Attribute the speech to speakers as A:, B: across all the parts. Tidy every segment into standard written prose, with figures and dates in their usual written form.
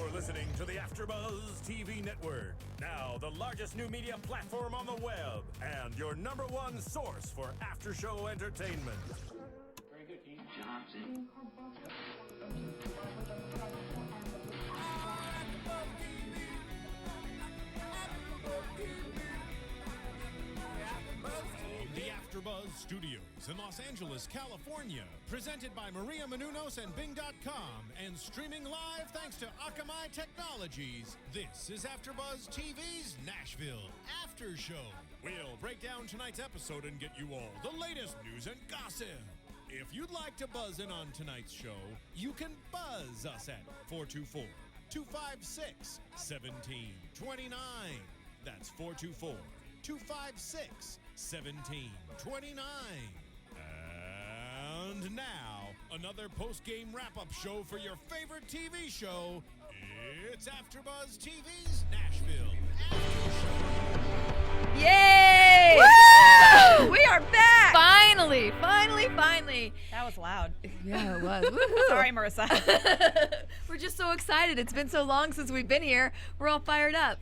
A: You're listening to the AFTERBUZZ TV Network, now the largest new media platform on the web, and your #1 source for after-show entertainment.
B: Very good, Keith. Johnson.
C: The AFTERBUZZ Studios in Los Angeles, California, presented by Maria Menounos and Bing.com, and streaming live thanks to Akamai Technologies. This is AFTERBUZZ TV's Nashville After Show. We'll break down tonight's episode and get you all the latest news and gossip. If you'd like to buzz in on tonight's show, you can buzz us at 424-256-1729. That's 424-256-1729. And now, another post-game wrap-up show for your favorite TV show. It's AFTERBUZZ TV's Nashville After Show.
D: Yay!
E: Woo! We are back!
D: Finally!
E: That was loud.
D: Yeah, it was. Woohoo!
E: Sorry, Marissa.
D: We're just so excited. It's been so long since we've been here. We're all fired up.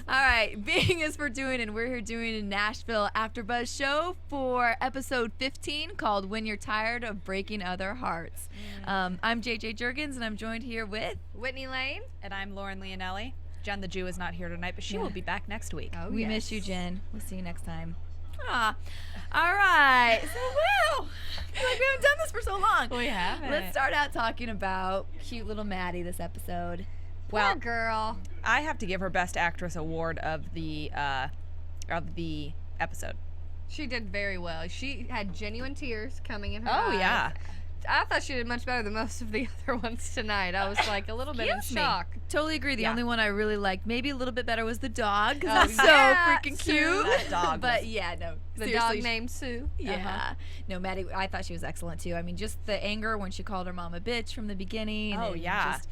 D: All right, being is for doing, and we're here doing a Nashville AfterBuzz show for episode 15 called When You're Tired of Breaking Other Hearts. I'm JJ Jurgens, and I'm joined here with
E: Whitney Lane. And I'm Lauren Leonelli. Jen the Jew is not here tonight, but she will be back next week.
D: Oh, we miss you, Jen. We'll see you next time. All right. So, well, I feel like we haven't done this for so long.
E: We haven't.
D: Let's start out talking about cute little Maddie this episode.
E: Well,
D: Poor girl.
E: I have to give her Best Actress award of the episode.
F: She did very well. She had genuine tears coming in her eyes.
E: Oh, yeah.
F: I thought she did much better than most of the other ones tonight. I was like a little bit in
D: Excuse me.
F: shock.
D: Totally agree. The
E: Yeah.
D: only one I really liked, maybe a little bit better, was the dog. 'Cause
F: Oh,
D: it's so
F: yeah,
D: freaking
F: Sue.
D: cute.
E: That dog
D: But
E: was-
D: yeah, no.
F: The
D: seriously,
F: dog named Sue.
D: Yeah. No, Maddie, I thought she was excellent too. I mean, just the anger when she called her mom a bitch from the beginning.
E: Oh,
D: and
E: yeah.
D: Just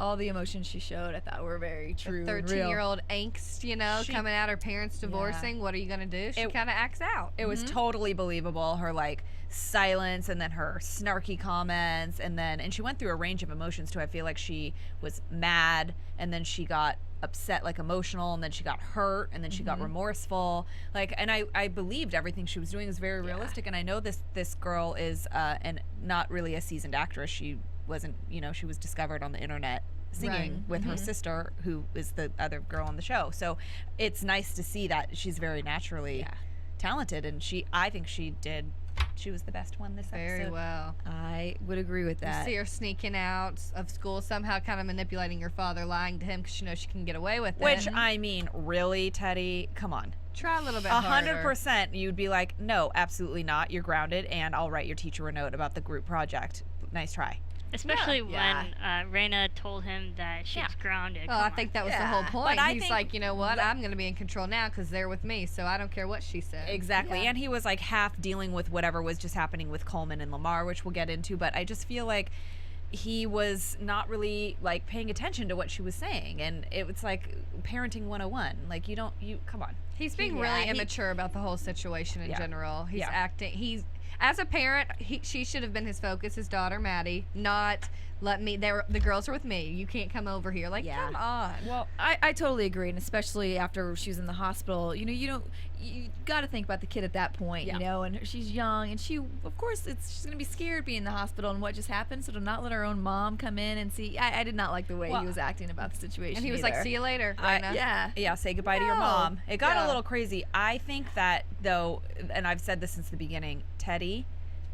D: all the emotions she showed, I thought were very true.
F: The
D: and real.
F: 13-year-old angst,
E: She-
F: coming out, her parents divorcing. What are you going to do? She kind of acts out.
E: It was totally believable, her like silence and then her snarky comments and she went through a range of emotions too. I feel like she was mad and then she got upset, like emotional, and then she got hurt and then she got remorseful. Like, and I believed everything she was doing was very realistic. And I know this girl is and not really a seasoned actress. She wasn't, she was discovered on the internet singing with her sister, who is the other girl on the show. So it's nice to see that she's very naturally talented, and I think she was the best one this
F: Very
E: episode.
F: well.
D: I would agree with
F: You
D: that.
F: see her sneaking out of school, somehow kind of manipulating her father, lying to him because she knows she can get away with it.
E: Which, I mean, really, Teddy, come on.
F: Try a little bit harder.
E: 100% you'd be like, no, absolutely not. You're grounded, and I'll write your teacher a note about the group project. Nice try.
G: Especially
D: Yeah.
G: when Rayna told him that she was grounded.
F: Oh,
G: Come
F: I
G: on.
F: think that was the whole
D: Yeah.
F: point.
E: But I
F: He's
E: think
F: like, you know what? I'm going to be in control now because they're with me, so I don't care what she said.
E: Exactly.
D: Yeah.
E: And he was like half dealing with whatever was just happening with Coleman and Lamar, which we'll get into. But I just feel like he was not really like paying attention to what she was saying. And it was like parenting 101. Like, come on.
F: He's being really immature about the whole situation in general. He's acting. As a parent, she should have been his focus, his daughter Maddie, not the girls are with me. You can't come over here. Like, come on.
D: Well, I totally agree, and especially after she was in the hospital, you got to think about the kid at that point, and she's young, and she's gonna be scared being in the hospital and what just happened, so to not let her own mom come in and see, I did not like the way he was acting about the situation.
F: And he was like, "See you later, Rayna."
E: Yeah, say goodbye to your mom. It got a little crazy. I think that, though, and I've said this since the beginning, Teddy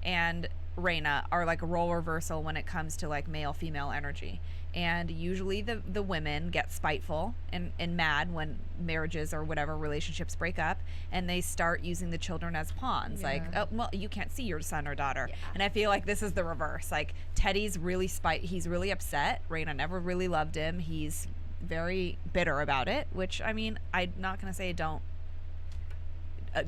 E: and Rayna are like a role reversal when it comes to like male-female energy. And usually the women get spiteful and mad when marriages or whatever relationships break up, and they start using the children as pawns. Like, oh, well, you can't see your son or daughter. And I feel like this is the reverse. Like, Teddy's really he's really upset. Rayna never really loved him. He's very bitter about it, which, I mean, I'm not going to say don't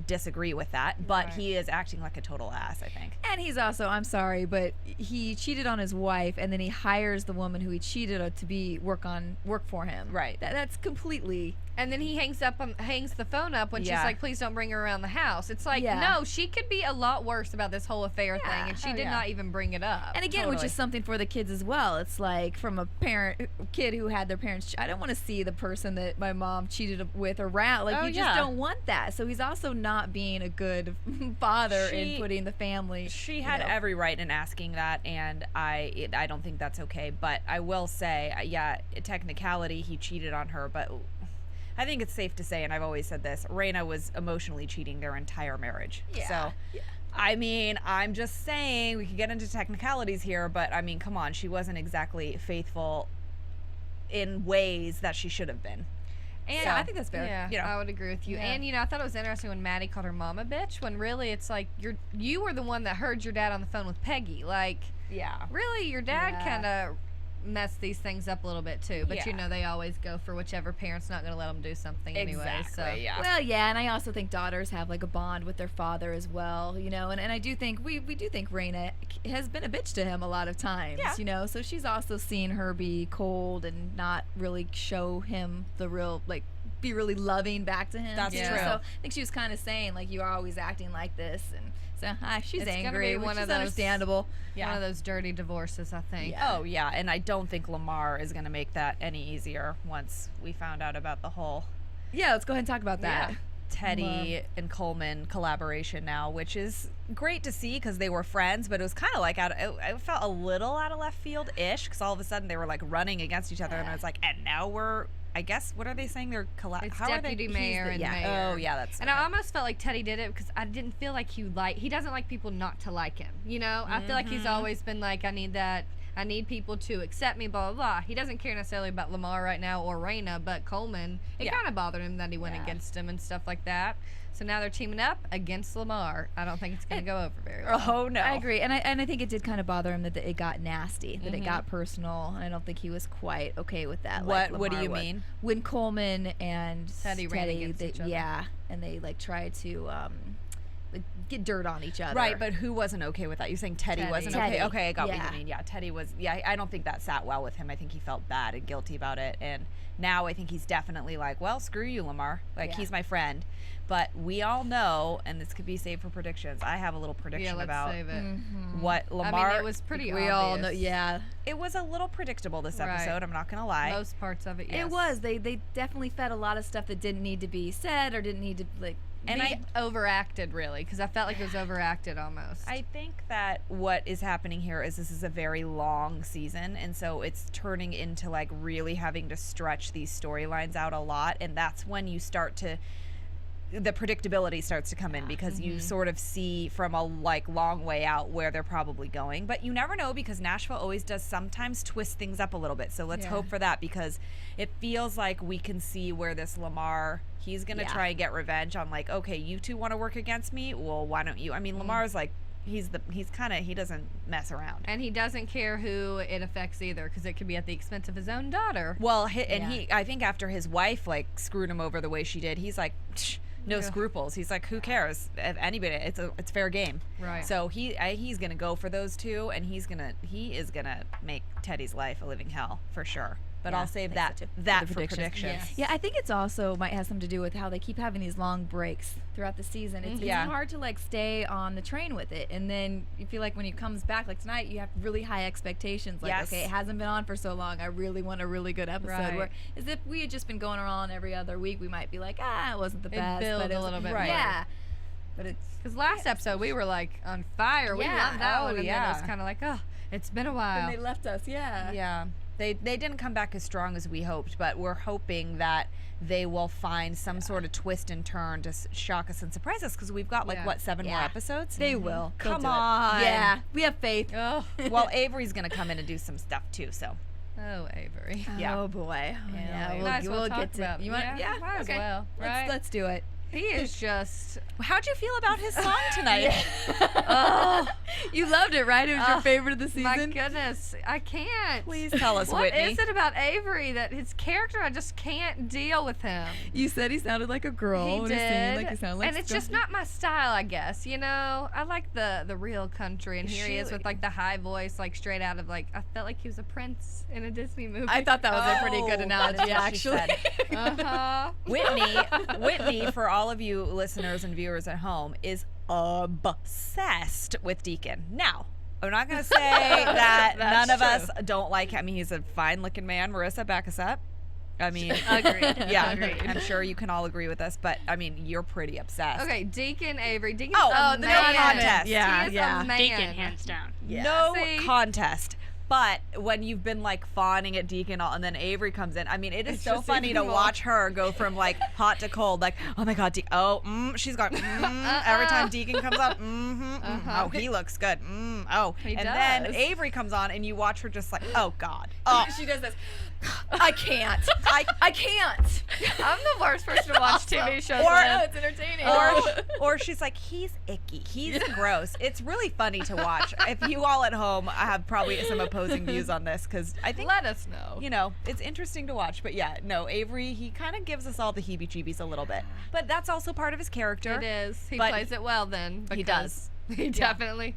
E: disagree with that, but he is acting like a total ass, I think.
D: And he's also, I'm sorry, but he cheated on his wife, and then he hires the woman who he cheated on to work for him.
E: Right.
D: That's completely
F: And then he hangs the phone up when she's like, please don't bring her around the house. It's like, no, she could be a lot worse about this whole affair thing, and she did not even bring it up.
D: And again, which is something for the kids as well. It's like from a kid who had their parents, I don't want to see the person that my mom cheated with around. Like, you just don't want that. So he's also not being a good father in putting the family.
E: She had every right in asking that, and I don't think that's okay. But I will say, technicality, he cheated on her, but I think it's safe to say, and I've always said this, Rayna was emotionally cheating their entire marriage.
D: Yeah.
E: So, I mean, I'm just saying, we could get into technicalities here, but I mean, come on, she wasn't exactly faithful in ways that she should have been.
F: And
D: I think that's fair.
F: Yeah, I would agree with you. Yeah. And, I thought it was interesting when Maddie called her mom a bitch, when really it's like, you were the one that heard your dad on the phone with Peggy. Like, really, your dad kind of mess these things up a little bit too, but they always go for whichever parent's not going to let them do something anyway. So
D: well, and I also think daughters have like a bond with their father as well, and I do think we do think Rayna has been a bitch to him a lot of times, so she's also seen her be cold and not really show him the real, like, be really loving back to him.
E: That's true.
D: So I think she was kind of saying, like, you are always acting like this, and so she's angry, which is understandable.
F: One of those dirty divorces, I think.
E: Oh, yeah, and I don't think Lamar is going to make that any easier once we found out about the whole...
D: Yeah, let's go ahead and talk about that.
E: Teddy and Coleman collaboration now, which is great to see because they were friends, but it was kind of like it felt a little out of left field-ish because all of a sudden they were like running against each other, and I was like, and now we're... I guess, what are they saying? They're
F: It's deputy mayor and mayor.
E: Oh, yeah, that's...
F: And I almost felt like Teddy did it because I didn't feel like he doesn't like people not to like him, I feel like he's always been like, I need people to accept me, blah, blah, blah. He doesn't care necessarily about Lamar right now or Rayna, but Coleman, it kind of bothered him that he went against him and stuff like that. So now they're teaming up against Lamar. I don't think it's going to go over very well.
E: Oh, no.
D: I agree. And I think it did kind of bother him that it got nasty, that it got personal. And I don't think he was quite okay with that.
E: What do you mean?
D: When Coleman and
F: Teddy ran against each other.
D: Yeah, and they like tried to get dirt on each other.
E: Right, but who wasn't okay with that? You're saying Teddy wasn't okay? Okay, I got what you mean. Yeah, Teddy was... Yeah, I don't think that sat well with him. I think he felt bad and guilty about it. And now I think he's definitely like, well, screw you, Lamar. Like, he's my friend. But we all know, and this could be saved for predictions, I have a little prediction about
F: save it.
E: What Lamar...
F: I mean, it was pretty obvious.
D: We all know,
E: It was a little predictable this episode, I'm not going to lie.
F: Most parts of it, yes.
D: It was. They definitely fed a lot of stuff that didn't need to be said or didn't need to, like...
F: And I overacted, really, because I felt like it was overacted almost.
E: I think that what is happening here is this is a very long season, and so it's turning into, like, really having to stretch these storylines out a lot, and that's when you start to... the predictability starts to come in because you sort of see from a long way out where they're probably going, but you never know because Nashville always does sometimes twist things up a little bit, so let's hope for that because it feels like we can see where this Lamar, he's gonna try and get revenge on, like, okay, you two want to work against me, well, why don't you? I mean, Lamar's like, he doesn't mess around, and
F: he doesn't care who it affects either because it could be at the expense of his own daughter.
E: Well, I think after his wife like screwed him over the way she did, he's like, no scruples. He's like, who cares? If anybody, it's fair game.
F: Right.
E: So he's gonna go for those two, and he is gonna make Teddy's life a living hell for sure. But I'll save that for predictions.
D: Yes. Yeah, I think it's also might have something to do with how they keep having these long breaks throughout the season. It's hard to like stay on the train with it, and then you feel like when he comes back, like tonight, you have really high expectations. Like, okay, it hasn't been on for so long. I really want a really good episode.
F: Right.
D: Where as if we had just been going around every other week, we might be like, it wasn't the best.
F: It built a little bit more.
D: Yeah. But it's
F: because last episode we were like on fire. We loved that one, and then it was kind of like, it's been a while.
D: And they left us.
E: Yeah. They didn't come back as strong as we hoped, but we're hoping that they will find some sort of twist and turn to shock us and surprise us because we've got 7 more episodes?
D: They will.
E: Come on.
D: Yeah, we have faith.
F: Oh.
E: Well, Avery's going to come in and do some stuff too, so.
F: Oh, Avery.
E: Yeah.
D: Oh, boy.
F: We'll
D: get to
F: about.
D: You want?
F: Yeah, might as well. Right?
D: Let's do it.
F: He is just...
E: How'd you feel about his song tonight?
D: You loved it, right? It was your favorite of the season?
F: My goodness, I can't.
E: Please tell us, Whitney.
F: What is it about Avery that his character, I just can't deal with him.
D: You said he sounded like a girl.
F: He
D: when
F: did.
D: sang, like he sounded like
F: and it's just not my style, I guess. You know, I like the real country, and here he is with like the high voice, like straight out of like, I felt like he was a prince in a Disney movie.
D: I thought that was a pretty good analogy, actually.
E: Whitney, for all of you listeners and viewers at home, is obsessed with Deacon. Now, I'm not going to say that none of us don't like him. I mean, he's a fine-looking man. Marissa, back us up. I mean,
G: Agreed.
E: Yeah,
G: Agreed.
E: I'm sure you can all agree with us, but I mean, you're pretty obsessed.
F: Okay, Deacon, Avery. Deacon's
E: Oh,
F: a
E: no
F: man.
E: contest.
D: Yeah,
F: He is
D: yeah.
F: a man.
G: Deacon, hands down.
E: No
F: See?
E: contest. But when you've been like fawning at Deacon and then Avery comes in, I mean, it is
F: It's
E: so
F: just
E: funny
F: even
E: to
F: more.
E: watch her go from like hot to cold. Like, oh my God, she's going, every time Deacon comes on, oh, he looks good. Oh,
F: He
E: and then
F: does.
E: Avery comes on and you watch her just like, oh God. Oh,
D: She does this. I can't. I can't.
F: I'm the worst person to watch TV shows
E: Or-
F: with.
D: It's entertaining.
E: or she's like, he's icky. He's gross. It's really funny to watch. If you all at home have probably some opposing views on this, because I think,
F: Let us know.
E: you know, it's interesting to watch. But yeah, no, Avery, he kind of gives us all the heebie-jeebies a little bit. But that's also part of his character.
F: It is. He
E: But
F: plays it well then.
E: He does.
F: He definitely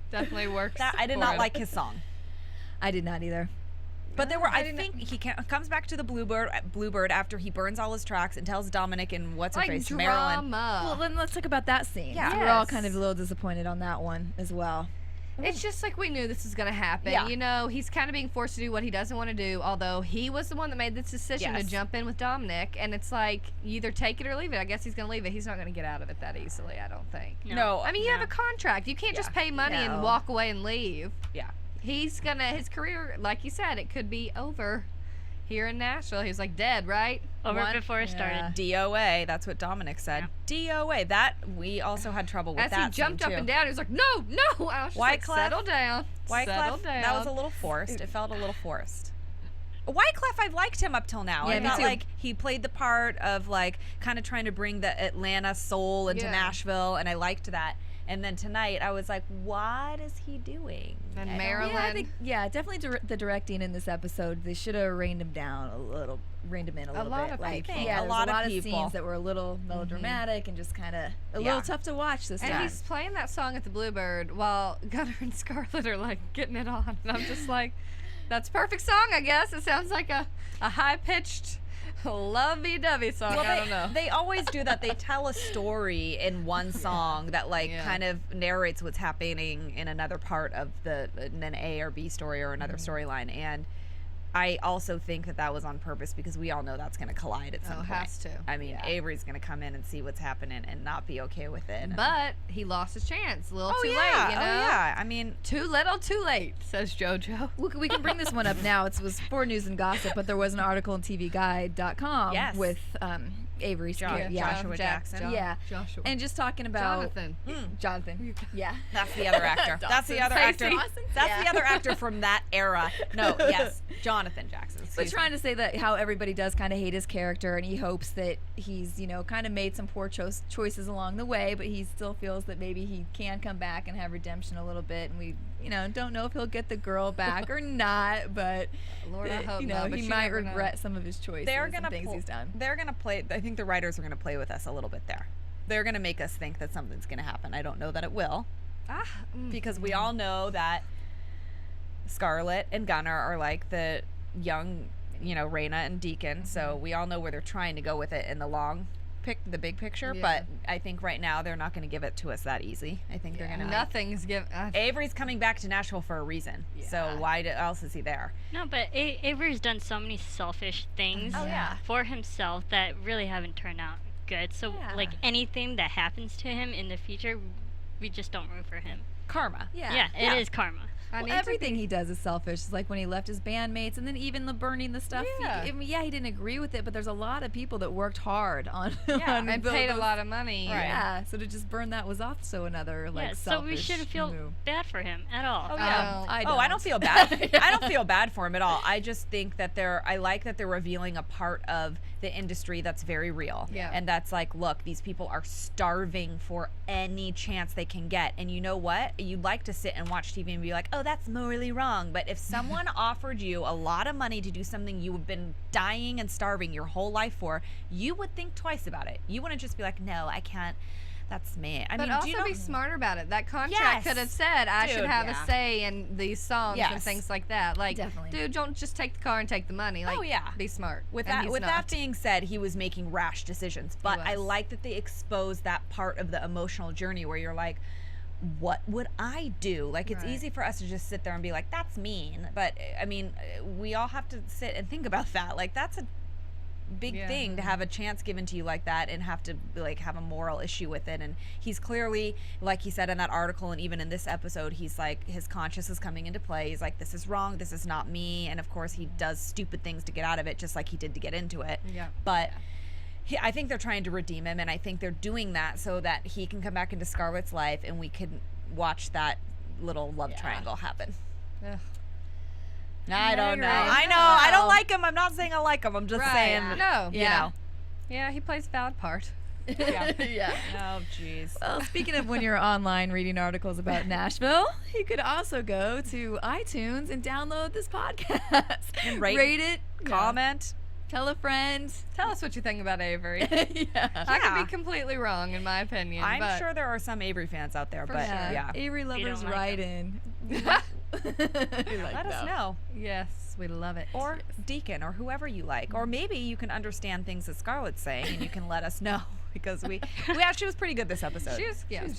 F: works.
E: That, I did
F: for
E: not
F: him.
E: like his song.
D: I did not either.
E: But there were, I think he comes back to the Bluebird after he burns all his tracks and tells Dominic and what's her
F: Like
E: face,
F: drama.
E: Marilyn.
D: Well, then let's talk about that scene.
E: Yeah.
D: We're all
F: Yes.
D: kind of a little disappointed on that one as well.
F: It's just like we knew this was going to happen.
E: Yeah.
F: You know, he's kind of being forced to do what he doesn't want to do, although he was the one that made this decision
E: Yes.
F: to jump in with Dominic. And it's like, you either take it or leave it. I guess he's going to leave it. He's not going to get out of it that easily, I don't think.
E: No.
F: I mean, you have a contract. You can't just pay money
D: No.
F: and walk away and leave.
E: Yeah.
F: His career, like you said, it could be over here in Nashville. He was like dead, right?
G: Over before it started.
E: DOA, that's what Dominic said. DOA, that, we also had trouble with
F: As
E: that
F: he jumped
E: scene
F: up
E: too.
F: and down, he was like, no. I was just like,
E: Wyclef?
F: settle down. Settle
E: Wyclef,
F: down.
E: that was a little forced. It felt a little forced. Wyclef, I've liked him up till now.
D: Yeah,
E: I
D: me
E: thought
D: too.
E: like he played the part of like kind of trying to bring the Atlanta soul into
F: Yeah.
E: Nashville, and I liked that. And then tonight, I was like, what is he doing?
F: And
E: I don't-
F: Marilyn.
D: Yeah, I think, definitely the directing in this episode, they should have reined him down a little, reined him in a little
F: lot
D: bit.
F: of
D: Like,
F: people.
D: yeah,
E: A
D: there's
E: lot
D: a
E: of
D: lot of
E: people.
D: scenes that were a little melodramatic and just kind of a
E: Yeah.
D: little tough to watch this
F: And
D: time.
F: he's playing that song at the Bluebird while Gunnar and Scarlett are like getting it on. And I'm just like, that's a perfect song, I guess. It sounds like a high-pitched, lovey-dovey song.
E: Well,
F: I don't know.
E: they always do that. They tell a story in one song that like
F: Yeah.
E: kind of narrates what's happening in another part of in an A or B story or another storyline. And I also think that was on purpose because we all know that's going to collide at some point.
F: has to.
E: I mean, Avery's going to come in and see what's happening and not be okay with it.
F: But he lost his chance. A little too
E: yeah.
F: late, you know?
E: Oh yeah. I mean,
F: Too little, too late, says JoJo.
D: We can bring this one up now. It was for news and gossip, but there was an article in TVGuide.com
E: Yes.
D: with Avery's character.
E: Joshua Jackson.
D: Yeah.
F: Joshua.
D: And just talking about
F: Jonathan.
D: Jonathan. Yeah.
E: that's the other actor. That's the other actor.
D: Dawson?
E: That's
D: Yeah.
E: the other actor from that era. No, yes, Jonathan Jackson.
D: But
E: excuse me.
D: trying to say that how everybody does kind of hate his character, and he hopes that he's, kind of made some poor choices along the way, but he still feels that maybe he can come back and have redemption a little bit. And we, don't know if he'll get the girl back or not, but
F: Lord, I hope
D: he
F: not, but you
D: might
F: never know.
D: regret some of his choices and things he's done.
E: They're gonna play. I think the writers are gonna play with us a little bit there. They're gonna make us think that something's gonna happen. I don't know that it will, because we all know that Scarlett and Gunnar are like the young, Rayna and Deacon. So we all know where they're trying to go with it in the big picture.
F: Yeah.
E: But I think right now they're not gonna give it to us that easy. I think they're gonna.
F: Nothing's given.
E: Avery's coming back to Nashville for a reason. So why else is he there?
G: No, but Avery's done so many selfish things for himself that really haven't turned out good. So, like, anything that happens to him in the future, we just don't root for him.
E: Karma.
G: Yeah, it is karma.
D: Everything he does is selfish. It's like when he left his bandmates, and then even the burning the stuff.
F: Yeah.
D: He didn't agree with it, but there's a lot of people that worked hard on
F: and paid a lot of money.
D: Right. Yeah, so to just burn that was also another selfish
G: so we shouldn't feel
D: move.
G: bad for him at all.
E: Oh yeah.
D: I
E: don't feel bad. I don't feel bad for him at all. I just think that I like that they're revealing a part of the industry that's very real.
F: Yeah.
E: And that's like, look, these people are starving for any chance they can get. And you know what? You'd like to sit and watch TV and be like, oh, that's morally wrong. But if someone offered you a lot of money to do something you have been dying and starving your whole life for, you would think twice about it. You wouldn't just be like, no, I can't. That's me.
F: But also be smart about it. That contract could have said I should have a say in these songs and things like that. Like, dude, don't just take the car and take the money. Like, be smart.
E: With that being said, he was making rash decisions. But I like that they exposed that part of the emotional journey where you're like, what would I do? Like, it's easy for us to just sit there and be like, that's mean. But, I mean, we all have to sit and think about that. Like, that's a big thing to have a chance given to you like that and have to like have a moral issue with it. And he's clearly, like he said in that article and even in this episode, he's like, his conscience is coming into play. He's like, this is wrong, this is not me. And of course he does stupid things to get out of it, just like he did to get into it. But I think they're trying to redeem him, and I think they're doing that so that he can come back into Scarlett's life and we can watch that little love triangle happen. I don't know. I know. I don't like him. I'm not saying I like him. I'm just saying.
F: No.
E: You know.
F: Yeah, he plays a valid part.
D: Yeah.
E: Oh, jeez.
D: Well, speaking of when you're online reading articles about Nashville, you could also go to iTunes and download this podcast.
E: And
D: rate it.
E: Comment.
D: Tell a friend.
F: Tell us what you think about Avery. I could be completely wrong, in my opinion.
E: I'm sure there are some Avery fans out there, but
D: Avery lovers write in.
E: Let us know.
F: Yes, we love it.
E: Or Deacon, or whoever you like. Or maybe you can understand things that Scarlett's saying, and you can let us know, because we actually was pretty good this episode.
F: She's getting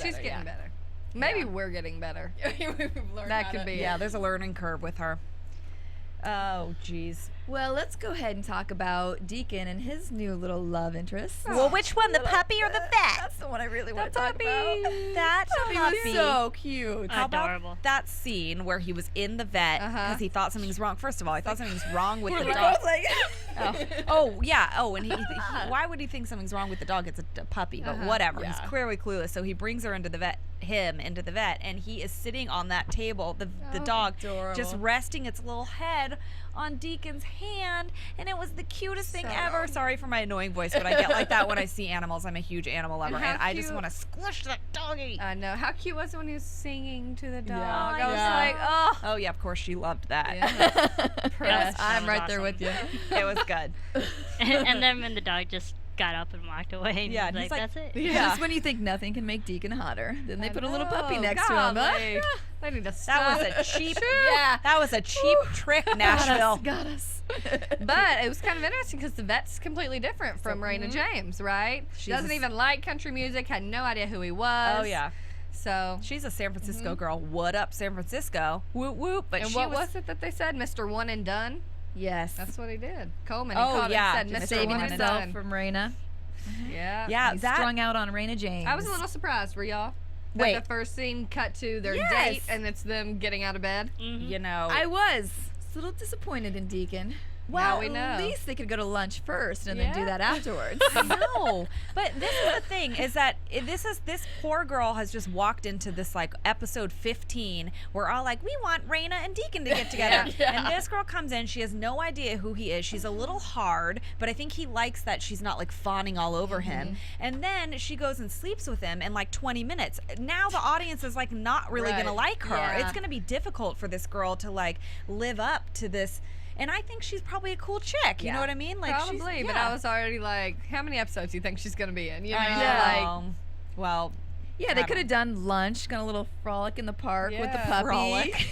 F: better. Maybe we're getting better.
D: That could be.
E: Yeah, there's a learning curve with her. Oh, jeez.
D: Well, let's go ahead and talk about Deacon and his new little love interest.
E: Well, which one, the puppy or the vet?
D: That's the one I really want to talk about.
E: That puppy
D: was so cute.
E: How about that scene where he was in the vet because he thought something's wrong? First of all, he thought something's wrong with the dog. And why would he think something's wrong with the dog? It's a puppy, but whatever. He's clearly clueless, so he brings her into the vet. Into the vet, and he is sitting on that table, the dog, just resting its little head on Deacon's hand, and it was the cutest thing ever. Sorry for my annoying voice, but I get like that when I see animals. I'm a huge animal lover, and I just want to squish that doggy.
F: I know. How cute was it when he was singing to the dog?
E: I
F: was like,
E: oh yeah, of course she loved that.
G: Yes,
D: I'm right there with you.
E: It was good.
G: And then when the dog just got up and walked away. And
E: yeah,
G: like, that's it.
D: Yeah. Just when you think nothing can make Deacon hotter, then they put a little puppy next to him.
F: They need to stop.
E: That was a cheap. That was a cheap trick, Nashville.
D: Got us.
F: But it was kind of interesting because the vet's completely different from Rayna James, right? She doesn't even like country music. Had no idea who he was.
E: Oh yeah.
F: So
E: she's a San Francisco girl. What up, San Francisco? Whoop whoop. But
F: and what was it that they said? Mr. One and Done.
D: Yes,
F: that's what he did. Coleman. He called and said,
D: saving himself from Rayna.
F: Yeah.
D: He's strung out on Rayna James.
F: I was a little surprised. Were y'all? Wait. The first scene cut to their date, and it's them getting out of bed.
E: You know,
D: I was a little disappointed in Deacon. Well,
F: we know.
D: At least they could go to lunch first and then do that afterwards.
E: No, but this is the thing: is that this poor girl has just walked into this like episode 15. We're all like, we want Rayna and Deacon to get together, and this girl comes in. She has no idea who he is. She's a little hard, but I think he likes that she's not like fawning all over him. And then she goes and sleeps with him in like 20 minutes. Now the audience is like not really gonna like her.
D: Yeah.
E: It's gonna be difficult for this girl to like live up to this. And I think she's probably a cool chick. You know what I mean? Like
F: probably, but I was already like, how many episodes do you think she's going to be in? You know?
E: Like, well,
D: yeah, they could have done lunch, gone a little frolic in the park with the puppy.
E: Frolic.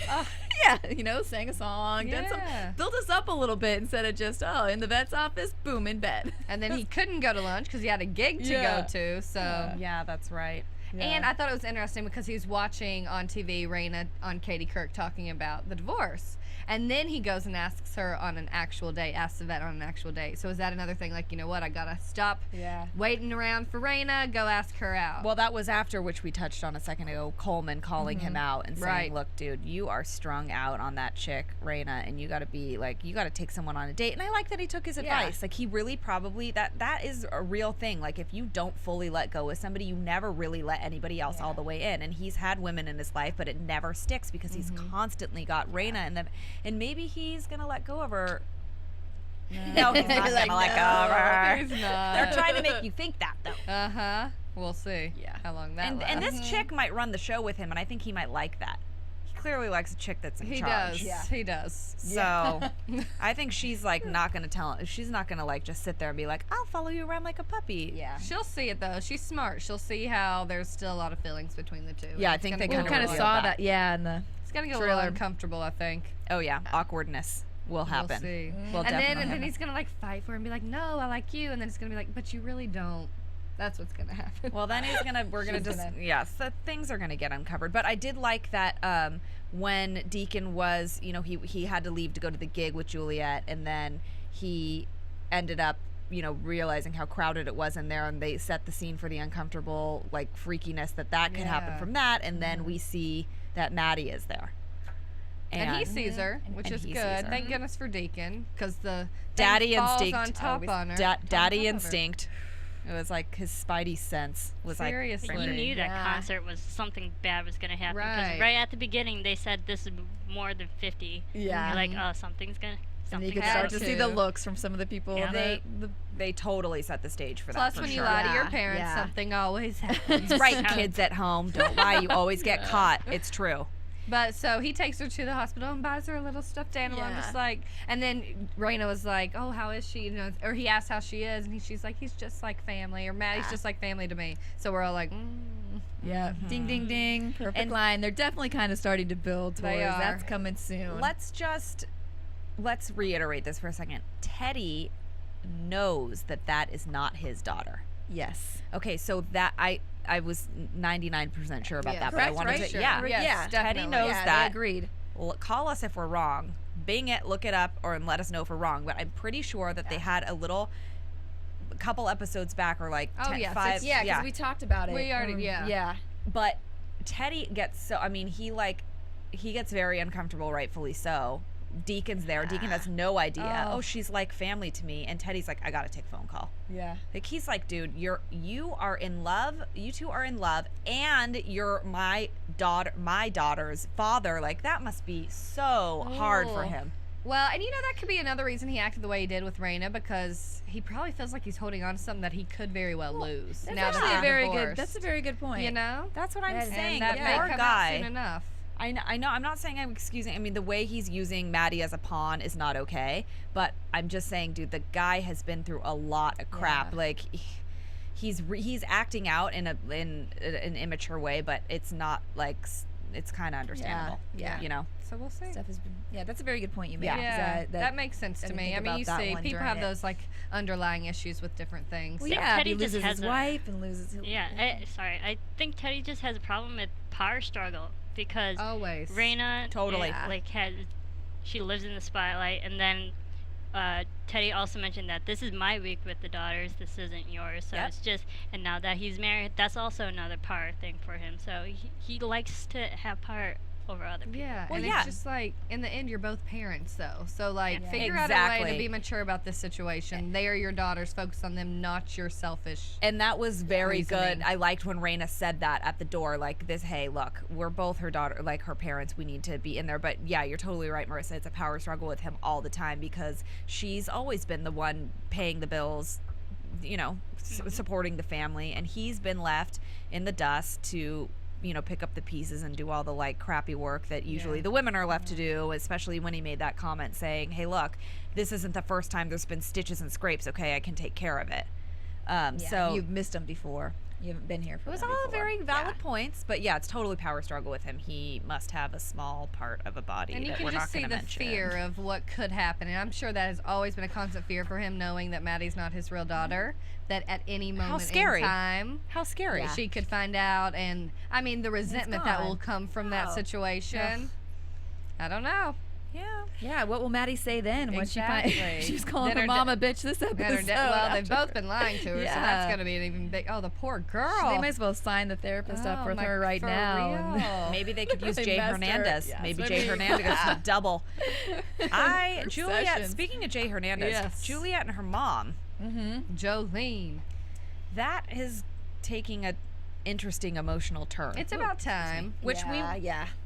D: Sang a song, done some, built us up a little bit instead of just, in the vet's office, boom, in bed.
F: And then he couldn't go to lunch because he had a gig to go to. So
E: yeah, that's right. Yeah.
F: And I thought it was interesting because he was watching on TV Rayna on Katie Couric talking about the divorce. And then he goes and asks her on an actual date, asks the vet on an actual date. So is that another thing? Like, you know what? I got to stop waiting around for Rayna. Go ask her out.
E: Well, that was after, which we touched on a second ago, Coleman calling him out and saying, look, dude, you are strung out on that chick, Rayna, and you got to be like, you got to take someone on a date. And I like that he took his advice. Like, he really probably, that is a real thing. Like, if you don't fully let go with somebody, you never really let anybody else all the way in. And he's had women in his life, but it never sticks because he's constantly got Rayna, and maybe he's gonna let go of her. No, he's not gonna let go of her.
F: He's not.
E: They're trying to make you think that, though.
F: We'll see. How long that lasts.
E: And this chick might run the show with him, and I think he might like that. He clearly likes a chick that's in charge.
F: He does.
E: So I think she's like not gonna she's not gonna like just sit there and be like, I'll follow you around like a puppy.
F: Yeah. She'll see it though. She's smart. She'll see how there's still a lot of feelings between the two.
E: Yeah, I think they
D: kind of saw that. Yeah, in the
F: it's gonna get a little uncomfortable, I think.
E: Oh yeah, awkwardness will happen.
F: We'll see.
E: Will
F: and then he's gonna like fight for her and be like, no, I like you, and then it's gonna be like, but you really don't. That's what's gonna happen.
E: Well, then we're gonna just so things are gonna get uncovered. But I did like that when Deacon was, you know, he had to leave to go to the gig with Juliet, and then he ended up, you know, realizing how crowded it was in there, and they set the scene for the uncomfortable like freakiness that could happen from that, and then we see that Maddie is there.
F: And he sees her, which is good. Thank goodness for Deacon, because the
E: daddy
F: falls
E: instinct
F: on top on her.
E: Daddy instinct. It was like his spidey sense was
F: seriously.
G: He knew that concert was something bad was going to happen. Because right at the beginning, they said this is more than 50.
D: Yeah.
G: You're like, oh, something's going to.
D: And you can start to see the looks from some of the people.
G: Yeah.
E: They totally set the stage for
F: that. Plus, when you lie to your parents, something always happens.
E: Right, kids at home. Don't lie. You always get caught. It's true.
F: But so he takes her to the hospital and buys her a little stuffed animal. I'm just like, and then Rayna was like, oh, how is she? You know, or he asked how she is, and she's like, he's just like family, or Maddie's just like family to me. So we're all like,
D: yeah, ding, ding, ding, perfect line. They're definitely kind of starting to build towards that's coming soon.
E: Let's reiterate this for a second. Teddy knows that is not his daughter.
D: Yes.
E: Okay, so that I was 99% sure about that, but I wanted to.
F: Sure.
E: Yes, Teddy knows that.
D: They agreed.
E: Call us if we're wrong. Bing it, look it up, or let us know if we're wrong. But I'm pretty sure that they had a couple episodes back, or like 5.
D: Because we talked about it.
F: We already,
D: yeah.
E: But Teddy gets he gets very uncomfortable, rightfully so. Deacon's there. Deacon has no idea. Oh, she's like family to me. And Teddy's like, I gotta take a phone call.
D: Yeah.
E: Like, he's like, dude, you are in love. You two are in love, and you're my daughter's father. Like, that must be so hard for him.
F: Well, and you know, that could be another reason he acted the way he did with Rayna, because he probably feels like he's holding on to something that he could very well lose.
D: That's a very good point.
F: You know?
E: That's what I'm saying.
F: And that may come out soon enough.
E: I know. I'm not saying I'm excusing. I mean, the way he's using Maddie as a pawn is not okay. But I'm just saying, dude, the guy has been through a lot of crap. Yeah. Like, he's acting out in an immature way, but it's not like, it's kind of understandable.
D: Yeah.
E: You know.
F: So we'll see.
D: That's a very good point you made.
E: Yeah.
F: That makes sense to me. I mean, you see, people have those like underlying issues with different things.
D: Well,
G: Teddy
D: he loses his wife and loses his
G: I think Teddy just has a problem with power struggle. Because
F: always
G: Rayna
E: totally
G: she lives in the spotlight, and then Teddy also mentioned that this is my week with the daughters, this isn't yours. So it's just, and now that he's married, that's also another power thing for him. So he likes to have power over other people.
F: Yeah, well, and it's just like, in the end, you're both parents, though. So, like, figure out a way to be mature about this situation. They are your daughters. Focus on them, not your selfish
E: And that was very good. I liked when Rayna said that at the door, like, hey, look, we're both her daughter, like, her parents. We need to be in there. But, yeah, you're totally right, Marissa. It's a power struggle with him all the time, because she's always been the one paying the bills, you know, supporting the family. And he's been left in the dust to, you know, pick up the pieces and do all the like crappy work that usually the women are left to do, especially when he made that comment saying, hey, look, this isn't the first time there's been stitches and scrapes. Okay, I can take care of it. So
D: you've missed them before. You haven't been here for
E: it was
D: them
E: all
D: before.
E: very valid points, but yeah, it's totally power struggle with him. He must have a small part of a body
F: and
E: that
F: you
E: we're
F: can
E: not
F: just see
E: going to
F: the
E: mention.
F: fear of what could happen, and I'm sure that has always been a constant fear for him, knowing that Maddie's not his real daughter, that at any moment in time
E: how scary
F: she could find out. And I mean, the resentment that will come from that situation. I don't know.
D: Yeah, what will Maddie say then when she finds she's calling her
F: Then
D: mom a bitch this episode?
F: Well, they've both been lying to her, so that's going to be an even big... Oh, the poor girl.
D: They might as well sign the therapist up with her right now.
E: And maybe they could use
D: They
E: Jay
D: messed her.
E: Hernandez.
D: Yes,
E: maybe
D: maybe.
E: Jay Hernandez could double. Juliet,
D: Sessions.
E: speaking of Jay Hernandez,
F: Yes.
E: Juliet and her mom,
F: Jolene.
E: that is taking a interesting emotional turn.
F: It's about time.
E: Which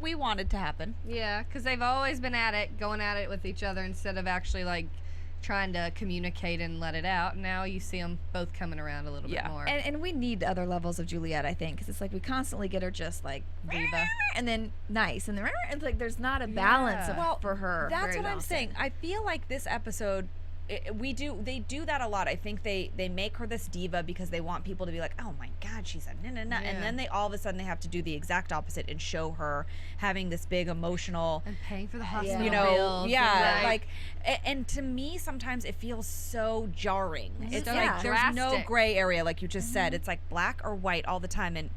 E: we wanted to happen.
F: Yeah, because they've always been at it, going at it with each other instead of actually like trying to communicate and let it out. Now you see them both coming around a little bit more.
D: And we need other levels of Juliet, I think, because it's like we constantly get her just like
F: Diva.
D: and then nice, and then it's like there's not a balance for her.
E: That's
D: very
E: what I'm
D: often.
E: saying. I feel like this episode, they do that a lot. I think they make her this diva because they want people to be like, oh my God, she's a and then they all of a sudden they have to do the exact opposite and show her having this big emotional
F: And paying for the hospital
E: you know,
F: bills.
E: like, and to me sometimes it feels so jarring. It's
F: so
E: like there's no
F: drastic.
E: gray area, like you just said. It's like black or white all the time, and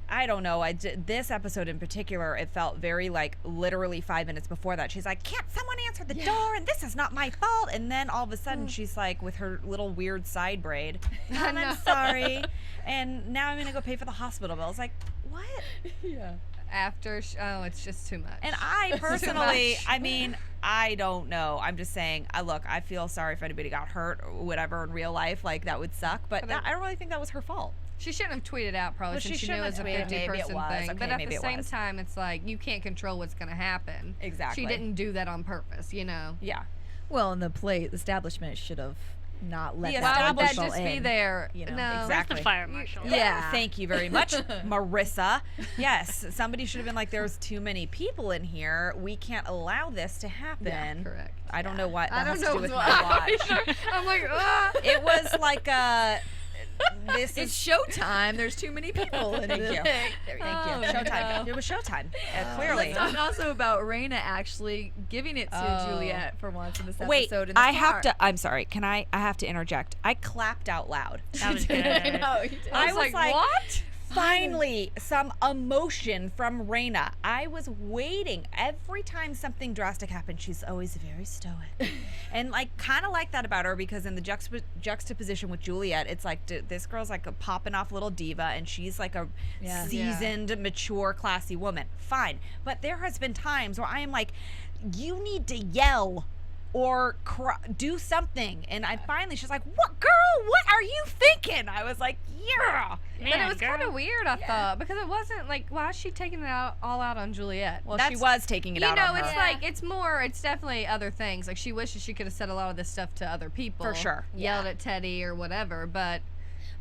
E: I don't know. This episode in particular, it felt very like literally 5 minutes before that. She's like, can't someone answer the door? And this is not my fault. And then all of a sudden she's like with her little weird side braid. I'm sorry. And now I'm going to go pay for the hospital bill. It's like, what?
F: After, it's just too much.
E: And I personally, I mean, I don't know. I'm just saying, look, I feel sorry if anybody got hurt or whatever in real life. Like, that would suck. But I don't really think that was her fault.
F: She shouldn't have tweeted out probably
E: Well,
F: since
E: she
F: she knew it was a
E: shouldn't have tweeted.
F: 50
E: Maybe it
F: person
E: was.
F: thing.
E: Okay,
F: But at
E: maybe
F: the
E: it
F: same
E: was.
F: time, it's like you can't control what's going to happen.
E: Exactly.
F: She didn't do that on purpose, you know.
E: Yeah.
D: Well, and the establishment should have not let
E: The
D: that
F: Why would that
D: people
F: just be
D: in,
F: there?
D: you know?
F: No.
G: Where's
E: Exactly.
G: the fire marshal?
D: Yeah.
E: Thank you very much, Marissa. Yes, somebody should have been like, there's too many people in here. We can't allow this to happen.
F: Yeah, correct.
E: I don't know what
F: I
E: that
F: don't
E: has
F: know
E: to do with
F: why.
E: my watch.
F: I'm like, ah.
E: It was like this
D: It's
E: is
D: showtime. There's too many people in
E: Thank
D: the
E: you.
D: thing.
E: Thank you. Showtime. It was showtime. Clearly.
D: Let's talk also about Rayna actually giving it to Juliet for once in this
E: Wait,
D: episode. In the
E: I have
D: car.
E: to. I'm sorry. I have to interject. I clapped out loud.
G: That was good.
D: I know, you did.
E: I was like,
F: what?
E: Finally, some emotion from Rayna. I was waiting. Every time something drastic happens, she's always very stoic. And like kind of like that about her because in the juxtaposition with Juliet, it's like this girl's like a popping off little diva and she's like a seasoned, mature, classy woman. Fine. But there has been times where I am like, you need to yell or do something. And I finally, she's like, what, girl, what are you thinking? I was like, yeah.
F: But it was kind of weird, I thought, because it wasn't like, why is she taking it all out on Juliet?
E: Well, she was taking it out on her.
F: It's like, it's definitely other things. Like, she wishes she could have said a lot of this stuff to other people.
E: For sure.
F: Yelled at Teddy or whatever, but.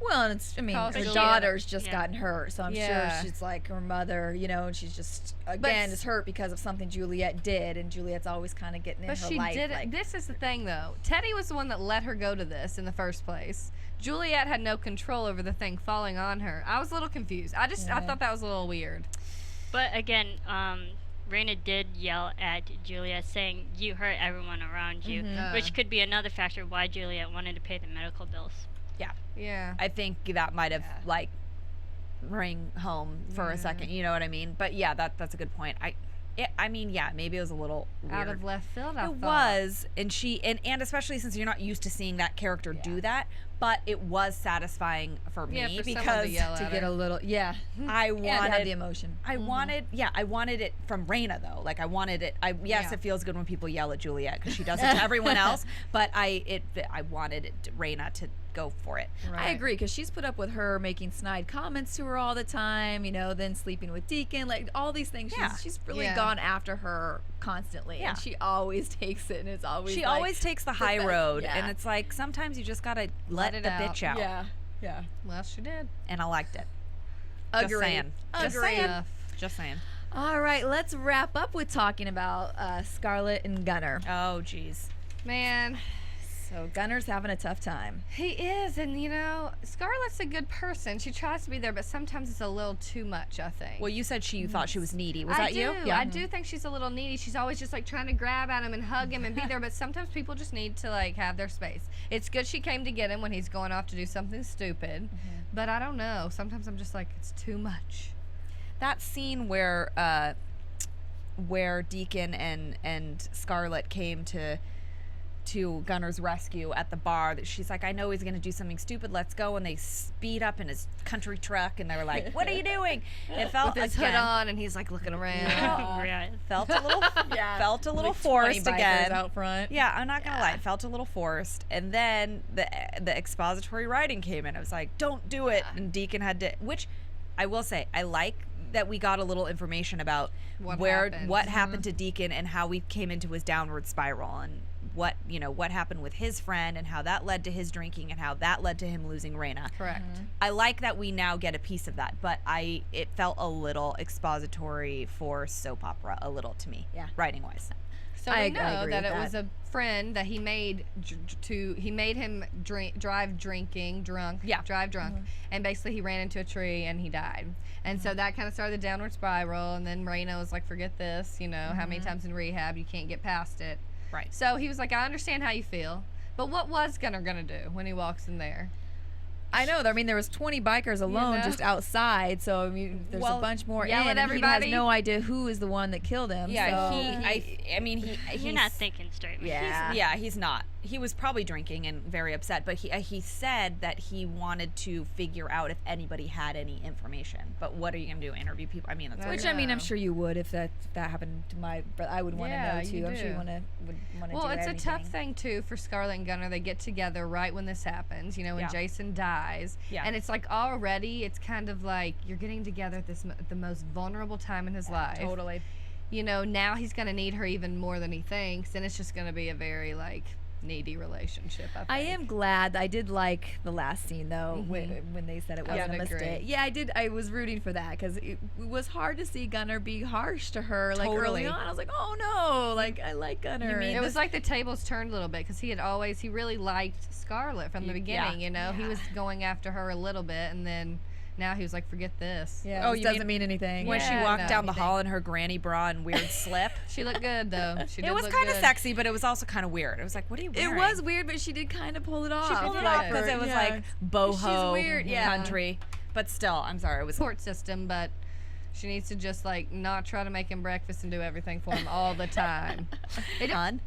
D: Well, and it's, I mean,
F: Cause
D: her
F: Juliet.
D: daughter's just gotten hurt, so I'm
F: Yeah.
D: sure she's like her mother, you know, and she's just, again, is hurt because of something Juliet did, and Juliet's always kind of getting in
F: But
D: her
F: she
D: life.
F: did it.
D: Like,
F: This is the thing, though. Teddy was the one that let her go to this in the first place. Juliet had no control over the thing falling on her. I was a little confused. I thought that was a little weird.
G: But again, Rayna did yell at Juliet, saying, "You hurt everyone around you," which could be another factor why Juliet wanted to pay the medical bills.
F: Yeah.
E: I think that might have like ring home for a second. You know what I mean? But yeah, that's a good point. I mean, yeah, maybe it was a little weird.
F: Out of left field, I thought.
E: It was, and and especially since you're not used to seeing that character do that, but it was satisfying for me
F: for someone
E: because
F: to yell
D: to
F: at
D: get
F: her.
D: a little,
E: I
D: and
E: wanted
D: have the emotion.
E: I wanted it from Rayna though. Like I wanted it. It feels good when people yell at Juliet because she does it to everyone else. But I wanted Rayna to go for it.
D: I agree, because she's put up with her making snide comments to her all the time, you know, then sleeping with Deacon, like all these things. She's really gone after her constantly, and she always takes it, and it's always
E: She
D: like,
E: always takes the high road, and
D: yeah.
E: it's like sometimes you just gotta let
F: it
E: the
F: out.
E: bitch out.
D: Yeah.
F: Well, she did.
E: And I liked it.
D: Agreed.
E: Just saying. Just
D: Agreed.
E: saying. Just saying.
D: All right, let's wrap up with talking about Scarlett and Gunnar.
E: Oh, geez.
F: Man,
D: So Gunner's having a tough time.
F: he is, and you know, Scarlett's a good person. She tries to be there, but sometimes it's a little too much, I think.
E: Well, you said you thought she was needy. Was
F: I
E: that
F: do.
E: you?
F: I do think she's a little needy. She's always just like trying to grab at him and hug him and be there, but sometimes people just need to like have their space. It's good she came to get him when he's going off to do something stupid, but I don't know. Sometimes I'm just like, it's too much.
E: That scene where where Deacon and Scarlett came to Gunner's rescue at the bar, that she's like, I know he's going to do something stupid, let's go. And they speed up in his country truck, and they were like, what are you doing? It felt
F: with his hood on, and he's like looking around.
E: Felt a little
D: Like
E: forced
D: 20 bikers
E: again.
D: out front.
E: Yeah, I'm not gonna lie, it felt a little forced. And then the expository writing came in. I was like, don't do it. And Deacon had to, which I will say, I like that we got a little information about what happened to Deacon and how we came into his downward spiral, and what happened with his friend and how that led to his drinking and how that led to him losing Rayna.
F: Correct.
E: I like that we now get a piece of that, but it felt a little expository for soap opera, a little to me, writing wise.
F: So we know that it was a friend that he made he made him drive drunk, and basically he ran into a tree and he died. And so that kind of started the downward spiral, and then Rayna was like, forget this, how many times in rehab, you can't get past it.
E: Right.
F: So he was like, I understand how you feel, but what was Gunner gonna do when he walks in there?
D: I know. I mean, there was 20 bikers alone just outside, so I mean, there's a bunch more
F: yell at
D: and
F: everybody.
D: he has no idea who is the one that killed him.
E: Yeah,
G: so. You're not thinking straight.
E: He's not. He was probably drinking and very upset, but he said that he wanted to figure out if anybody had any information. But what are you going to do, interview people? I mean, that's
D: Which, I mean, I'm sure you would if that happened to my brother. I would want to know, too. I'm sure you would want to do
F: Well, it's
D: anything.
F: a tough thing, too, for Scarlett and Gunner. They get together right when this happens, when Jason dies. Yeah. And it's like already, it's kind of like you're getting together at the most vulnerable time in his life.
E: Totally.
F: Now he's going to need her even more than he thinks, and it's just going to be a very, needy relationship. I
D: am glad. I did like the last scene though, when they said it wasn't a mistake.
F: Agree.
D: Yeah, I did. I was rooting for that because it was hard to see Gunner be harsh to her. Like early on, I was like, oh no, I like Gunner.
F: It was like the tables turned a little bit because he really liked Scarlett from the beginning. He was going after her a little bit, and then now he was like, forget this.
D: Yeah, it doesn't mean anything.
E: When she walked down the hall in her granny bra and weird slip.
F: She looked good, though.
E: It was kind of sexy, but it was also kind of weird. It was like, what are you wearing?
D: It was weird, but she did kind of pull it off.
E: She pulled it off because it was like boho country. But still, I'm sorry. It was
F: support system, but she needs to just not try to make him breakfast and do everything for him all the time.
E: Fun.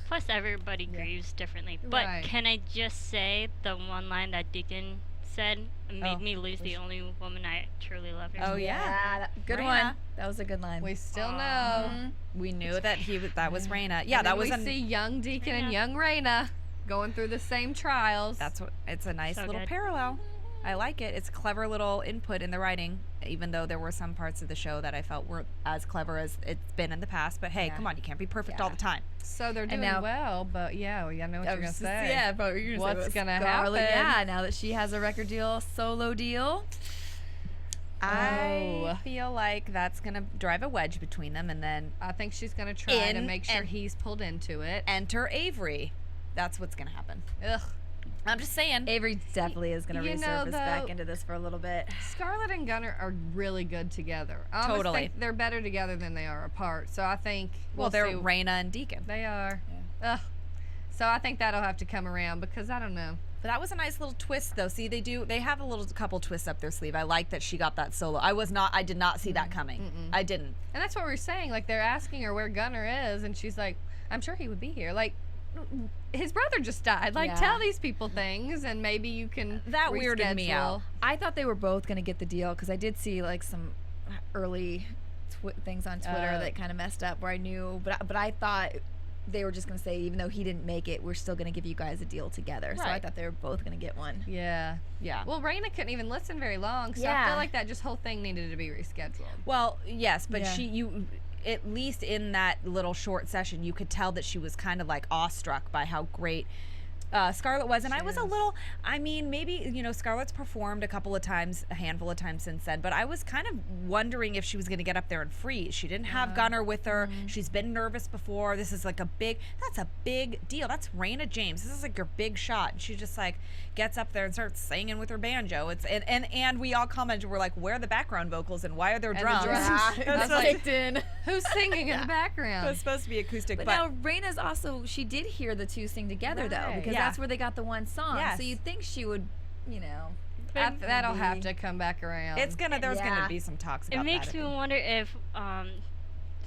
G: Plus, everybody grieves differently. But can I just say the one line that Deacon said made me lose the only woman I truly love.
E: Oh yeah,
D: good one. That was a good line.
F: We still know.
E: We knew that that was Rayna. Yeah, that was.
F: We see young Deacon and young Rayna going through the same trials.
E: It's a nice little parallel. I like it. It's a clever little input in the writing, even though there were some parts of the show that I felt weren't as clever as it's been in the past. But hey, come on, you can't be perfect all the time.
F: So they're doing well, but I know what you're going to say.
D: Yeah, but you're going to say
F: what's going to happen?
D: Yeah, now that she has a record deal, solo deal.
E: I feel like that's going to drive a wedge between them, and then
F: I think she's going to try to make sure he's pulled into it.
E: Enter Avery. That's what's going to happen.
F: Ugh.
E: I'm just saying.
D: Avery definitely is going to resurface back into this for a little bit.
F: Scarlett and Gunner are really good together. I
E: totally.
F: Think they're better together than they are apart. So I think
E: they're Rayna and Deacon.
F: They are. Yeah. Ugh. So I think that'll have to come around because I don't know.
E: But that was a nice little twist, though. See, they have a couple twists up their sleeve. I like that she got that solo. I did not see that coming. I didn't.
F: And that's what we're saying. They're asking her where Gunner is, and she's like, I'm sure he would be here. His brother just died. Tell these people things, and maybe you can. That
E: weirded me out.
D: I thought they were both going to get the deal because I did see some early things on Twitter that kind of messed up where I knew, but I thought they were just going to say, even though he didn't make it, we're still going to give you guys a deal together. Right. So I thought they were both going to get one.
F: Yeah. Well, Rayna couldn't even listen very long, so I feel like that whole thing needed to be rescheduled.
E: Well, yes, but at least in that little short session, you could tell that she was kind of awestruck by how great Scarlett was. And I was a little, maybe, Scarlett's performed a handful of times since then, but I was kind of wondering if she was going to get up there and freeze. She didn't have Gunner with her. She's been nervous before. This is that's a big deal. That's Rayna James. This is your big shot. And she just gets up there and starts singing with her banjo. And we all commented, we're like, where are the background vocals and why are there drums?
F: That's kicked in. Who's singing in the background?
E: It was supposed to be acoustic.
D: But now Rayna's also, she did hear the two sing together though, because that's where they got the one song. Yes. So you'd think she would,
F: that'll have to come back around.
E: There's gonna be some talks about that.
G: It makes me wonder if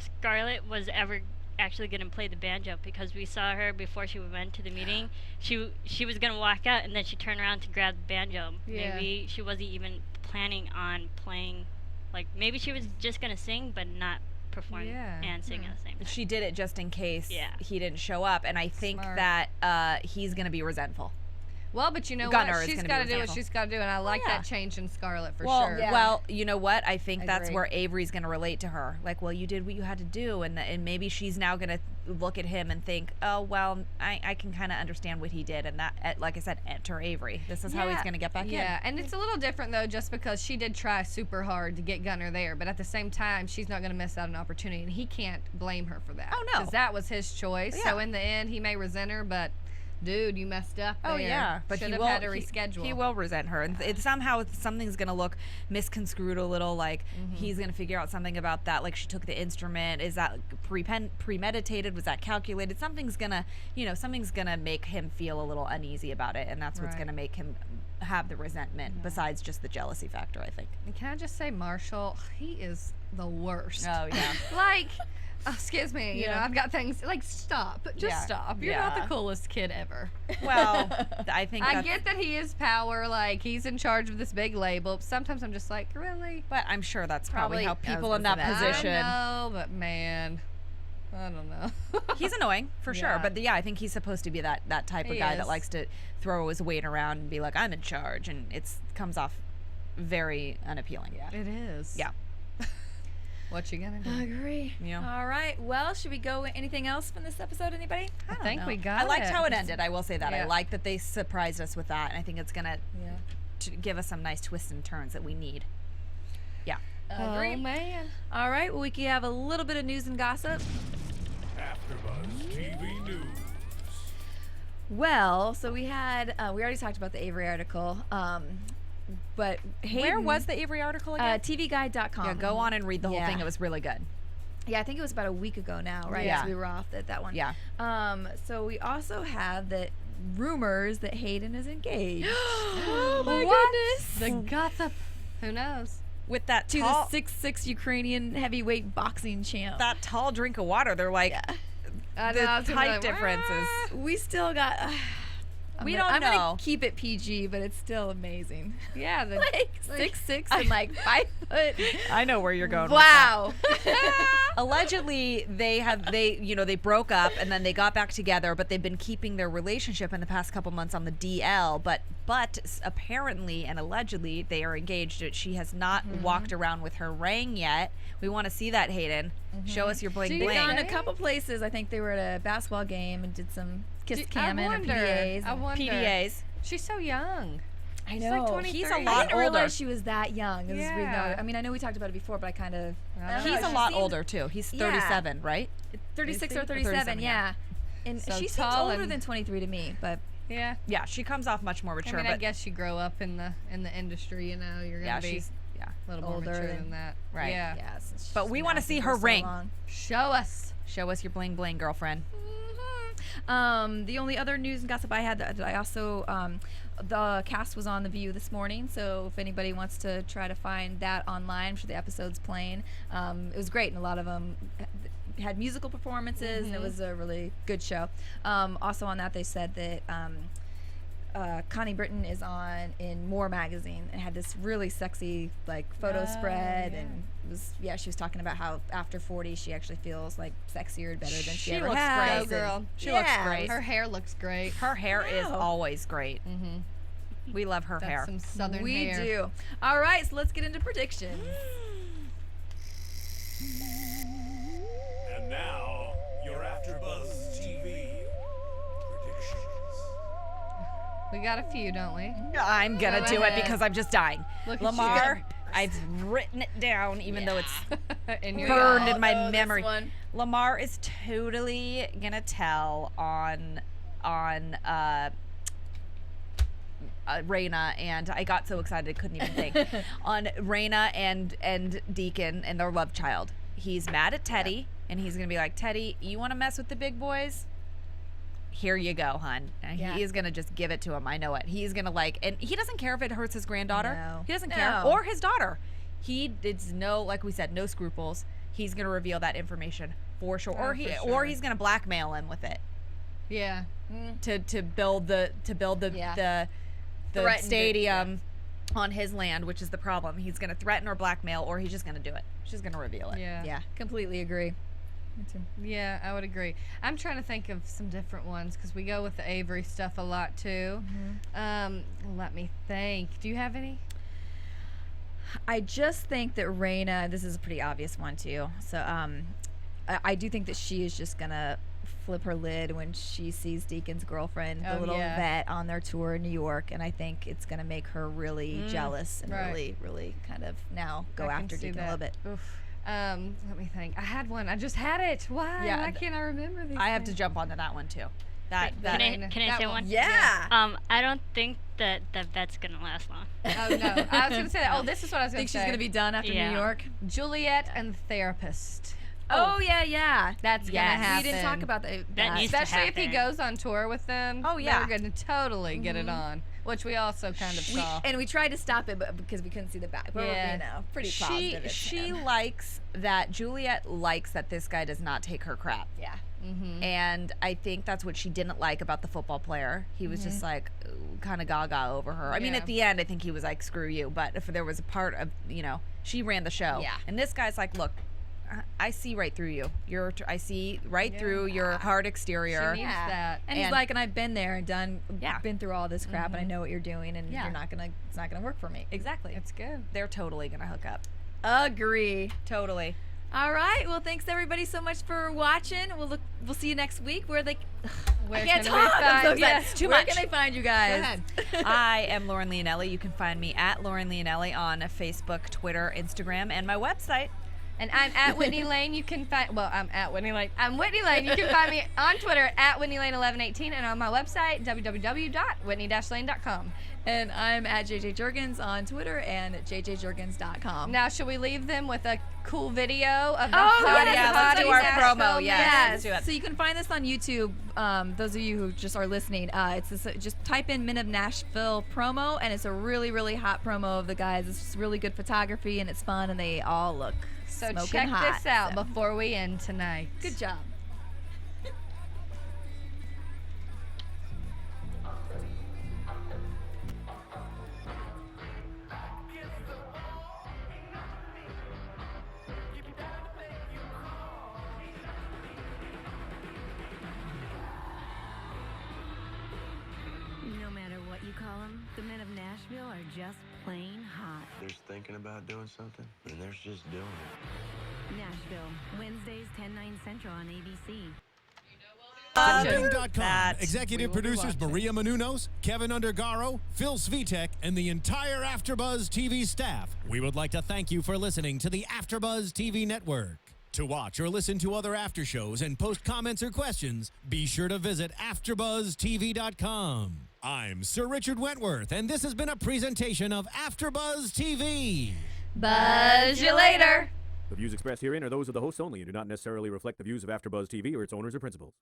G: Scarlett was ever actually going to play the banjo, because we saw her before she went to the meeting. She was going to walk out, and then she turned around to grab the banjo.
F: Yeah.
G: Maybe she wasn't even planning on playing. Like, maybe she was just going to sing, but not perform and sing at the same time.
E: She did it just in case
G: Yeah.
E: he didn't show up, and I think
F: Smart.
E: that he's going to be resentful.
F: Well, but you know
E: Gunner
F: what?
E: is
F: She's
E: gonna
F: got to
E: be
F: do what
E: resentful.
F: she's got to do, and I like
E: yeah.
F: that change in Scarlett for
E: Well,
F: sure.
D: Yeah.
E: well, you know what? I think
D: I
E: that's
D: agree.
E: where Avery's going to relate to her. Like, well, you did what you had to do, and maybe she's now going to look at him and think, oh, well, I can kind of understand what he did, and that, like I said, enter Avery. This is how he's going to get back in.
F: Yeah, and it's a little different, though, just because she did try super hard to get Gunner there, but at the same time, she's not going to miss out on an opportunity, and he can't blame her for that.
E: Oh, no.
F: Because that was his choice.
E: Yeah.
F: So in the end, he may resent her, but dude, you messed up there.
E: Oh yeah, but
F: should
E: he
F: have
E: will
F: had to reschedule.
E: He will resent her, and somehow something's gonna look misconstrued a little. Like he's gonna figure out something about that. Like she took the instrument. Is that premeditated? Was that calculated? Something's gonna make him feel a little uneasy about it, and that's what's
F: Right.
E: gonna make him have the resentment. Besides just the jealousy factor, I think.
F: And can I just say, Marshall, he is the worst.
E: Oh yeah.
F: Like, excuse me, you know,
E: Yeah.
F: I've got things, like, stop. Just
E: Yeah.
F: stop. You're not
E: Yeah.
F: the coolest kid ever.
E: Well, I think
F: I
E: that's,
F: get that he is power, like, he's in charge of this big label. Sometimes I'm just like, really?
E: but I'm sure that's probably how
D: Probably- I was
E: people in
D: gonna
E: that
D: say that.
E: position.
F: I know, but man, I don't know.
E: He's annoying for sure,
F: Yeah.
E: but yeah, I think he's supposed to be that type of
F: He
E: guy
F: is.
E: that likes to throw his weight around and be like, I'm in charge, and comes off very unappealing. Yeah.
F: It is.
E: Yeah.
F: What you gonna do?
D: I agree.
E: Yeah.
D: All right. Well, should we go anything else from this episode? Anybody?
F: I think
E: know.
F: we got
E: I liked
F: it.
E: how it ended. I will say that. I
F: Yeah.
E: like that they surprised us with that, and I think it's gonna
D: Yeah.
E: give us some nice twists and turns that we need. Yeah.
F: Oh,
D: Agreed.
F: man.
D: All right. Well, we can have a little bit of news and gossip.
A: AfterBuzz TV News.
D: Well, so we had we already talked about the Avery article, but Hayden,
E: Where was the Avery article again?
D: TVGuide.com.
E: Yeah, go on and read the whole
D: Yeah.
E: thing. It was really good.
D: Yeah, I think it was about a week ago now, right?
E: Yeah.
D: So we were off at that one.
E: Yeah.
D: So we also have that rumors that Hayden is engaged.
E: Oh my
F: The gossip. Who knows?
E: With that
D: To
E: tall,
D: the 6'6" Ukrainian heavyweight boxing champ.
E: that tall drink of water, they're like
F: I
E: the
F: know, I was gonna be
E: height
F: like,
E: differences.
D: We still got.
E: We
D: I'm
E: don't know.
D: gonna keep it PG, but it's still amazing.
F: Yeah, the
D: Like 6'6" and like 5 foot.
E: I know where you're going.
D: Wow.
E: With that. Allegedly, they broke up and then they got back together, but they've been keeping their relationship in the past couple months on the DL. But apparently and allegedly they are engaged. She has not walked around with her ring yet. We want to see that, Hayden. Show us your bling
F: She's
D: They've
E: bling.
D: gone a
F: Right?
D: couple places. I think they were at a basketball game and did some kiss
F: I
D: camming and
F: wonder.
D: PDAs.
F: I wonder.
E: PDAs.
F: She's so young.
D: I
F: She's
D: know.
F: like 23.
E: He's a
D: I
E: lot
D: didn't
E: older.
D: realize she was that young. This is really
F: Yeah.
D: I mean, I know we talked about it before, but I kind of.
F: I don't
E: He's
F: know.
E: a
D: she
E: lot
D: seemed-
E: older too. He's
D: Yeah.
E: 37, right?
D: 36
F: Is
D: or
F: he?
D: 37,
E: 37,
D: yeah.
E: yeah.
D: And
F: So
D: she seems
F: tall
D: older
F: and-
D: than 23 to me, but
F: Yeah.
E: Yeah, she comes off much more
F: I
E: mature.
F: mean,
E: but
F: I guess you grow up in the industry, you know, you're
E: yeah,
F: gonna be
E: she's
F: a little more
D: older
F: mature
D: than-
F: than that.
E: Right.
F: Yeah.
D: yeah. since she's
E: But we
D: been
E: wanna
D: acting
E: see
D: for
E: her
D: so
E: ring.
D: long.
F: Show us.
E: show us your bling bling, girlfriend.
D: The only other news and gossip I had that I also the cast was on The View this morning, so if anybody wants to try to find that online, I'm sure the episode's playing. It was great, and a lot of them had musical performances, and it was a really good show. Also on that, they said that Connie Britton is on in More magazine and had this really sexy like photo spread, and it was she was talking about how after 40 she actually feels like sexier and better than she ever
E: looks
D: has.
E: great,
F: girl.
E: She looks
D: Yeah,
E: great.
F: Her hair looks great.
E: Her hair is
D: Wow.
E: always great. We love her
F: That's
E: hair.
F: some southern
D: We
F: hair.
D: do. All right, so let's get into predictions.
A: And now, your AfterBuzz TV predictions.
F: We got a few, don't we?
E: I'm gonna
F: Go
E: do
F: ahead.
E: it because I'm just dying.
F: Look at
E: Lamar, I've written it down even though it's
F: in your
E: burned
D: all
E: in my
D: know this
E: memory.
D: one.
E: Lamar is totally gonna tell on Rayna, and I got so excited I couldn't even think. On Rayna and Deacon and their love child. He's mad at Teddy, and he's gonna be like, Teddy, you want to mess with the big boys? Here you go, hun. And
D: Yeah.
E: he is gonna just give it to him. I know it. He's gonna and he doesn't care if it hurts his granddaughter.
D: No.
E: He doesn't care,
D: No.
E: or his daughter. He did like we said, no scruples. he's going to reveal that information for sure.
F: Oh,
E: Or he's going to blackmail him with it.
F: Yeah.
E: To build the stadium on his land, which is the problem. He's going to threaten or blackmail, or he's just going to do it. She's going to reveal it.
F: Yeah.
D: Completely agree. Me too.
F: Yeah, I would agree. I'm trying to think of some different ones because we go with the Avery stuff a lot too. Let me think. Do you have any?
D: I just think that Rayna, this is a pretty obvious one too. So I do think that she is just gonna flip her lid when she sees Deacon's girlfriend, the little vet, on their tour in New York, and I think it's gonna make her really jealous and really kind of now go after Deacon a little bit.
F: Oof. Let me think. I had one. I just had it. Why?
E: Yeah,
F: Why can't I remember these?
E: I have to jump onto that one too.
G: Can I say one?
D: Yeah.
G: I don't think that the vet's gonna last long.
F: Oh no, I was gonna say that. Oh, this is what I was gonna say.
D: Think she's gonna be done after New York?
F: Juliet and the therapist.
D: Oh yeah.
F: That's gonna happen.
D: We didn't talk about that.
G: needs to
F: Especially if he
G: happen.
F: goes on tour with them.
E: Oh, yeah.
F: They're gonna totally get it on, which we also kind of saw.
D: And we tried to stop it, but because we couldn't see the back. But
F: Yeah.
D: we're, pretty positive.
E: She likes that. Juliet likes that this guy does not take her crap.
D: Yeah.
E: And I think that's what she didn't like about the football player. He was just like kind of gaga over her. I mean, at the end, I think he was like, screw you. But if there was a part of, she ran the show.
D: Yeah.
E: And this guy's like, look, I see right through you. I see right through your hard exterior.
F: She needs that.
D: And he's like, and I've been there and
E: Yeah.
D: been through all this crap, and I know what you're doing, and
E: Yeah.
D: it's not gonna work for me.
E: Exactly.
F: It's good.
E: They're totally going to hook up.
D: Agree.
E: Totally.
D: All right. Well, thanks everybody so much for watching. We'll see you next week. I can't
F: can we
D: talk. I'm so
F: find-
D: excited.
F: yes,
E: too
D: Where
E: much.
D: can I find you guys?
E: I am Lauren Leonelli. You can find me at Lauren Leonelli on Facebook, Twitter, Instagram, and my website.
F: And I'm at Whitney Lane. You can find, I'm at Whitney Lane. I'm Whitney Lane. You can find me on Twitter at Whitney Lane 1118 and on my website, www.whitney-lane.com.
D: And I'm at JJ Jurgens on Twitter and at jjjurgens.com.
F: Now, should we leave them with a cool video of the
E: let's do our promo.
F: Yes.
E: Let's do it.
D: So you can find this on YouTube. Those of you who just are listening, just type in Men of Nashville promo, and it's a really, really hot promo of the guys. It's just really good photography, and it's fun, and they all look
F: So
D: smoking
F: check
D: hot.
F: this out
D: So,
F: before we end tonight.
D: good job.
H: No matter what you call them, the Men of Nashville are just plain hot.
I: There's thinking about doing something, and there's just doing it.
H: Nashville, Wednesdays 10/9 Central on ABC.
C: Bing.com. Executive producers Maria Menounos, Kevin Undergaro, Phil Svitek, and the entire AfterBuzz TV staff. We would like to thank you for listening to the AfterBuzz TV network. To watch or listen to other after shows and post comments or questions, be sure to visit AfterBuzzTV.com. I'm Sir Richard Wentworth, and this has been a presentation of AfterBuzz TV.
D: Buzz you later.
J: The views expressed herein are those of the hosts only and do not necessarily reflect the views of AfterBuzz TV or its owners or principals.